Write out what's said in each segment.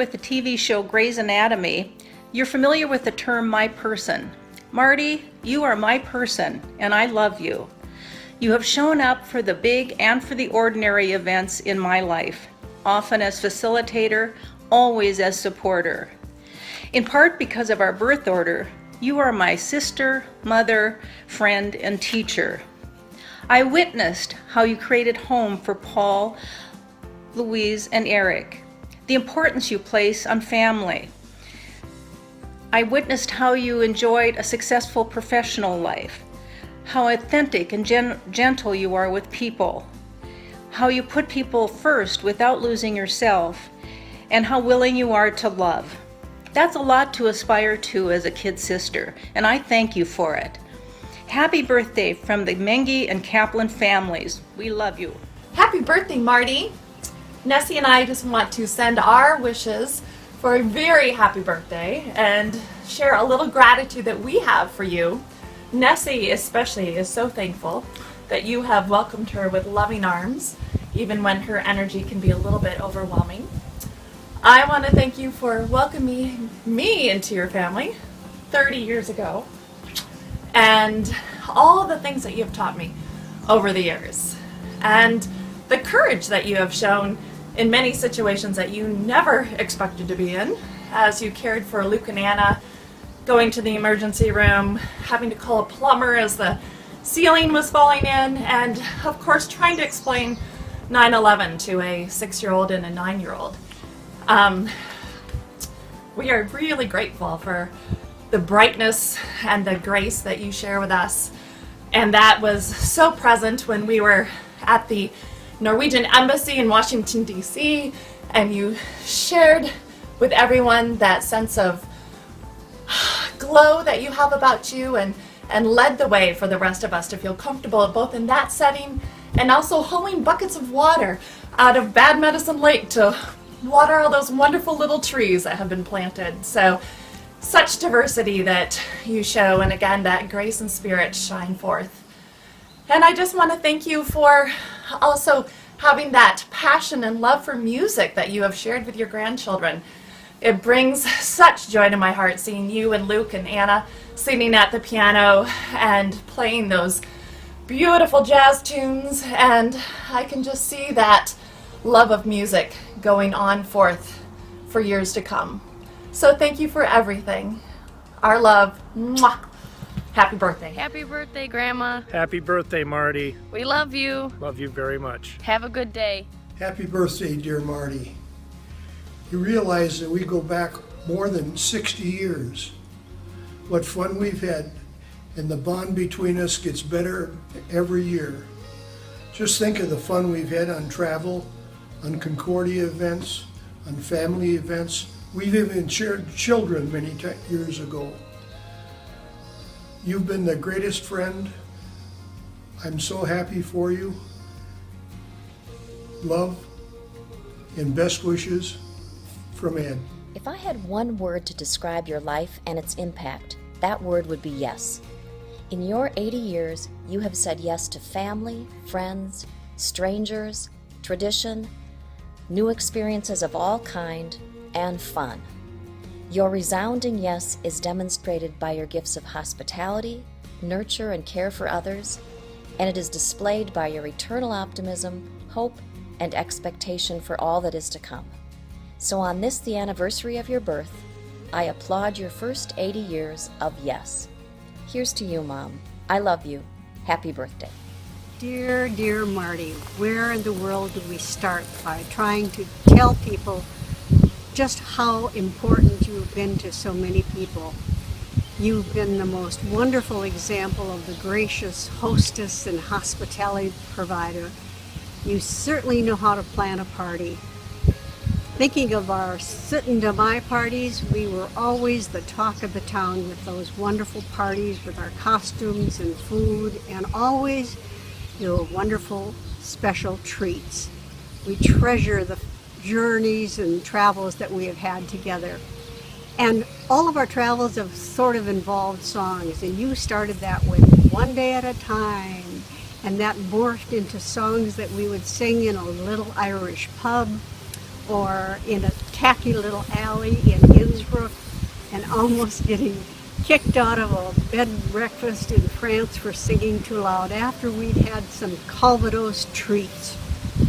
with the TV show Grey's Anatomy, you're familiar with the term my person. Marty, you are my person, and I love you. You have shown up for the big and for the ordinary events in my life, often as facilitator, always as supporter. In part because of our birth order, you are my sister, mother, friend, and teacher. I witnessed how you created home for Paul, Louise, and Eric, the importance you place on family. I witnessed how you enjoyed a successful professional life, how authentic and gentle you are with people, how you put people first without losing yourself, and how willing you are to love. That's a lot to aspire to as a kid sister, and I thank you for it. Happy birthday from the Mengi and Kaplan families. We love you. Happy birthday, Marty. Nessie and I just want to send our wishes for a very happy birthday and share a little gratitude that we have for you. Nessie especially is so thankful that you have welcomed her with loving arms, even when her energy can be a little bit overwhelming. I want to thank you for welcoming me into your family 30 years ago and all the things that you have taught me over the years and the courage that you have shown in many situations that you never expected to be in, as you cared for Luke and Anna, going to the emergency room, having to call a plumber as the ceiling was falling in, and of course trying to explain 9/11 to a 6-year-old and a 9-year-old. We are really grateful for the brightness and the grace that you share with us, and that was so present when we were at the Norwegian Embassy in Washington, D.C., and you shared with everyone that sense of glow that you have about you and led the way for the rest of us to feel comfortable both in that setting and also hauling buckets of water out of Bad Medicine Lake to water all those wonderful little trees that have been planted. So such diversity that you show, and again, that grace and spirit shine forth. And I just want to thank you for also having that passion and love for music that you have shared with your grandchildren. It brings such joy to my heart seeing you and Luke and Anna sitting at the piano and playing those beautiful jazz tunes, and I can just see that love of music going on forth for years to come. So thank you for everything. Our love. Mwah. Happy birthday. Happy birthday, Grandma. Happy birthday, Marty. We love you. Love you very much. Have a good day. Happy birthday, dear Marty. You realize that we go back more than 60 years. What fun we've had, and the bond between us gets better every year. Just think of the fun we've had on travel, on Concordia events, on family events. We've even shared children many years ago. You've been the greatest friend. I'm so happy for you. Love and best wishes from Ed. If I had one word to describe your life and its impact, that word would be yes. In your 80 years, you have said yes to family, friends, strangers, tradition, new experiences of all kind, and fun. Your resounding yes is demonstrated by your gifts of hospitality, nurture, and care for others, and it is displayed by your eternal optimism, hope, and expectation for all that is to come. So on this, the anniversary of your birth, I applaud your first 80 years of yes. Here's to you, Mom. I love you. Happy birthday. Dear, dear Marty, where in the world do we start by trying to tell people just how important you've been to so many people? You've been the most wonderful example of the gracious hostess and hospitality provider. You certainly know how to plan a party. Thinking of our sitting to my parties, we were always the talk of the town with those wonderful parties with our costumes and food, and always your wonderful special treats. We treasure the journeys and travels that we have had together. And all of our travels have sort of involved songs, and you started that with One Day at a Time, and that morphed into songs that we would sing in a little Irish pub or in a tacky little alley in Innsbruck and almost getting kicked out of a bed and breakfast in France for singing too loud after we'd had some Calvados treats,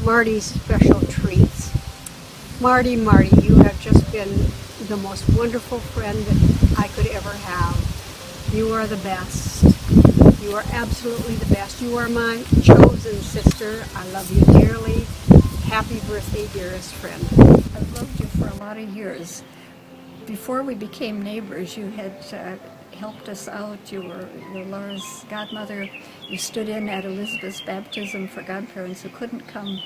Marty's special treats. Marty, you have just been the most wonderful friend that I could ever have. You are the best. You are absolutely the best. You are my chosen sister. I love you dearly. Happy birthday, dearest friend. I've loved you for a lot of years. Before we became neighbors, you had helped us out. You were Laura's godmother. You stood in at Elizabeth's baptism for godparents who couldn't come.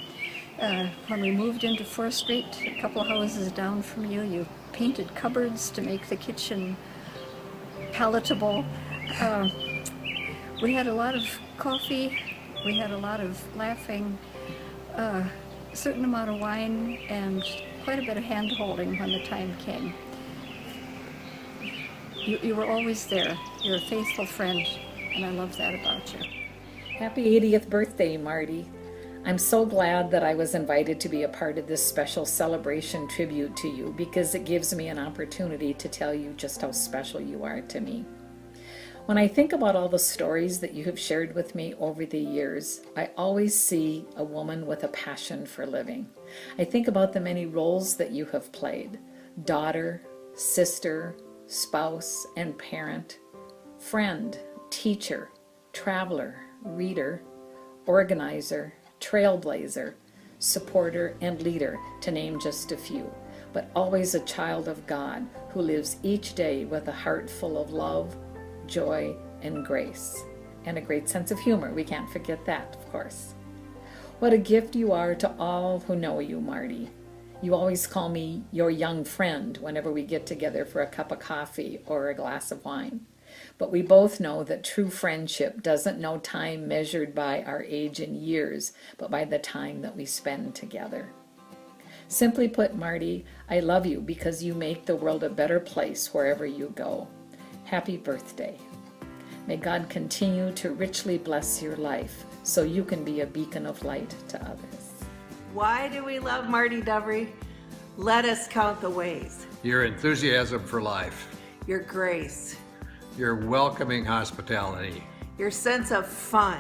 When we moved into 4th Street, a couple of houses down from you, you painted cupboards to make the kitchen palatable. We had a lot of coffee. We had a lot of laughing. A certain amount of wine and quite a bit of hand-holding when the time came. You were always there. You're a faithful friend, and I love that about you. Happy 80th birthday, Marty. I'm so glad that I was invited to be a part of this special celebration tribute to you because it gives me an opportunity to tell you just how special you are to me. When I think about all the stories that you have shared with me over the years, I always see a woman with a passion for living. I think about the many roles that you have played: daughter, sister, spouse, and parent, friend, teacher, traveler, reader, organizer, trailblazer, supporter, and leader, to name just a few, but always a child of God who lives each day with a heart full of love, joy, and grace, and a great sense of humor. We can't forget that, of course. What a gift you are to all who know you, Marty. You always call me your young friend whenever we get together for a cup of coffee or a glass of wine. But we both know that true friendship doesn't know time measured by our age in years, but by the time that we spend together. Simply put, Marty, I love you because you make the world a better place wherever you go. Happy birthday. May God continue to richly bless your life so you can be a beacon of light to others. Why do we love Marty Dovre? Let us count the ways. Your enthusiasm for life. Your grace. Your welcoming hospitality. Your sense of fun.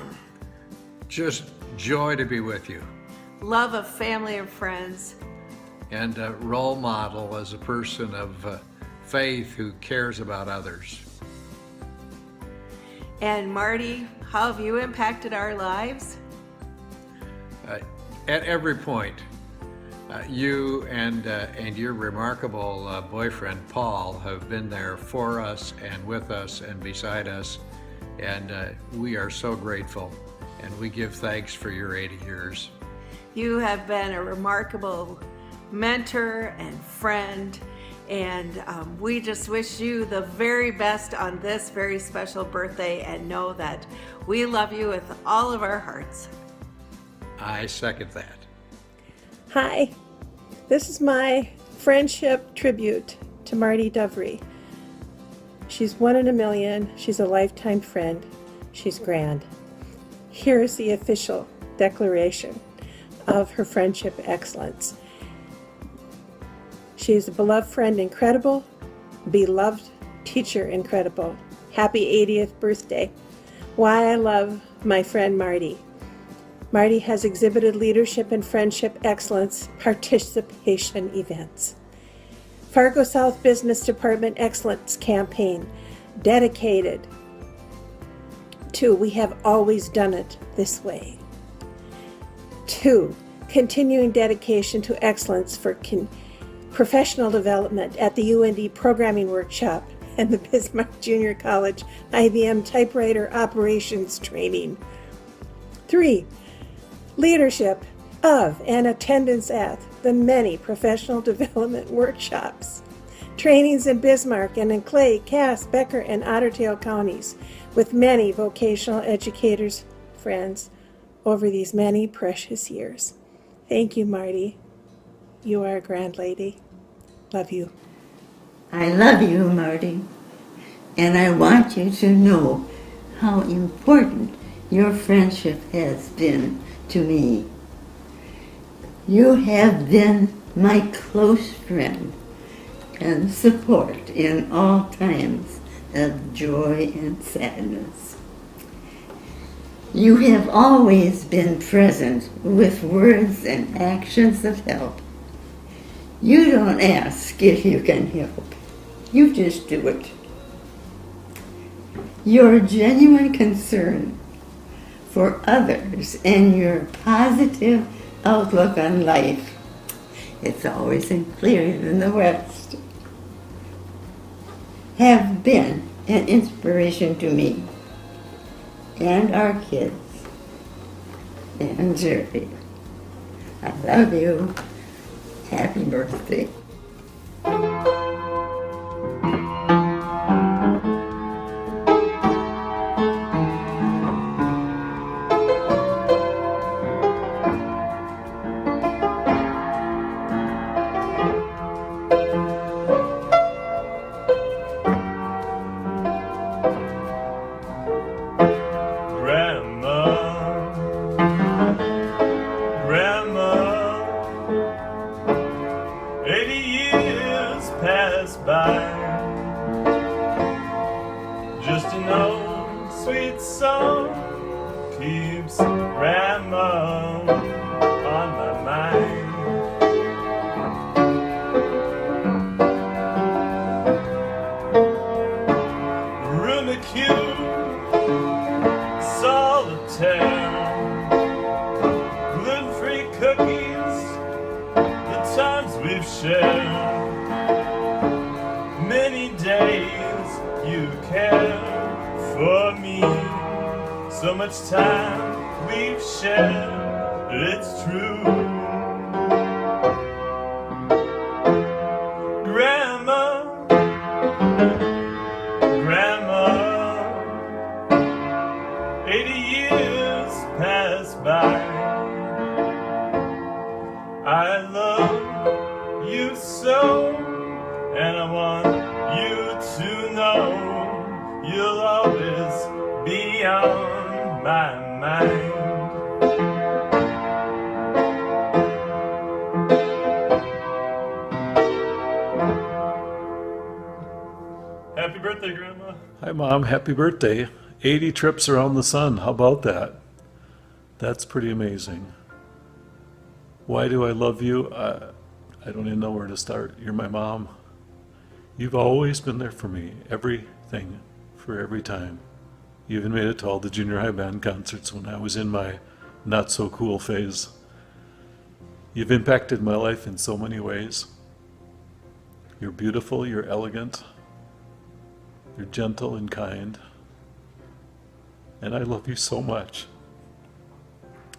Just joy to be with you. Love of family and friends. And a role model as a person of faith who cares about others. And Marty, how have you impacted our lives? At every point. You and your remarkable boyfriend, Paul, have been there for us and with us and beside us. And we are so grateful. And we give thanks for your 80 years. You have been a remarkable mentor and friend. And we just wish you the very best on this very special birthday, and know that we love you with all of our hearts. I second that. Hi, this is my friendship tribute to Marty Dovre. She's one in a million. She's a lifetime friend. She's grand. Here is the official declaration of her friendship excellence. She is a beloved friend, incredible, beloved teacher, incredible. Happy 80th birthday. Why I love my friend Marty. Marty has exhibited leadership and friendship excellence participation events. Fargo South Business Department Excellence Campaign, dedicated to we have always done it this way. 2, continuing dedication to excellence for professional development at the UND Programming Workshop and the Bismarck Junior College IBM Typewriter Operations Training. 3, leadership of and attendance at the many professional development workshops, trainings in Bismarck and in Clay, Cass, Becker, and Otter Tail counties with many vocational educators, friends, over these many precious years. Thank you, Marty. You are a grand lady. Love you. I love you, Marty, and I want you to know how important your friendship has been to me. You have been my close friend and support in all times of joy and sadness. You have always been present with words and actions of help. You don't ask if you can help. You just do it. Your genuine concern for others and your positive outlook on life, it's always been clearer in the West, have been an inspiration to me and our kids and Jerry. I love you. Happy birthday. Just an old sweet song keeps Grandma on my mind. Rummacue, solitaire, gluten-free cookies, the times we've shared. Many days you care for me, so much time we've shared, it's true. Grandma, Grandma, 80 years pass by. I love you so, and I want you to know you'll always be on my mind. Happy birthday, Grandma. Hi, Mom. Happy birthday. 80 trips around the sun. How about that? That's pretty amazing. Why do I love you? I don't even know where to start. You're my mom. You've always been there for me. Everything, for every time. You even made it to all the junior high band concerts when I was in my not so cool phase. You've impacted my life in so many ways. You're beautiful, you're elegant, you're gentle and kind. And I love you so much.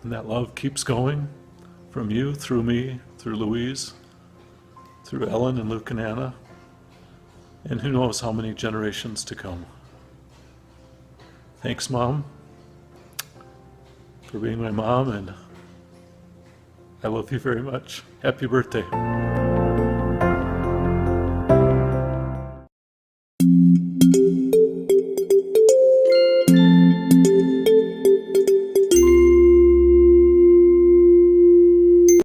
And that love keeps going from you, through me, through Louise, through Ellen and Luke and Anna, and who knows how many generations to come. Thanks, Mom, for being my mom, and I love you very much. Happy birthday.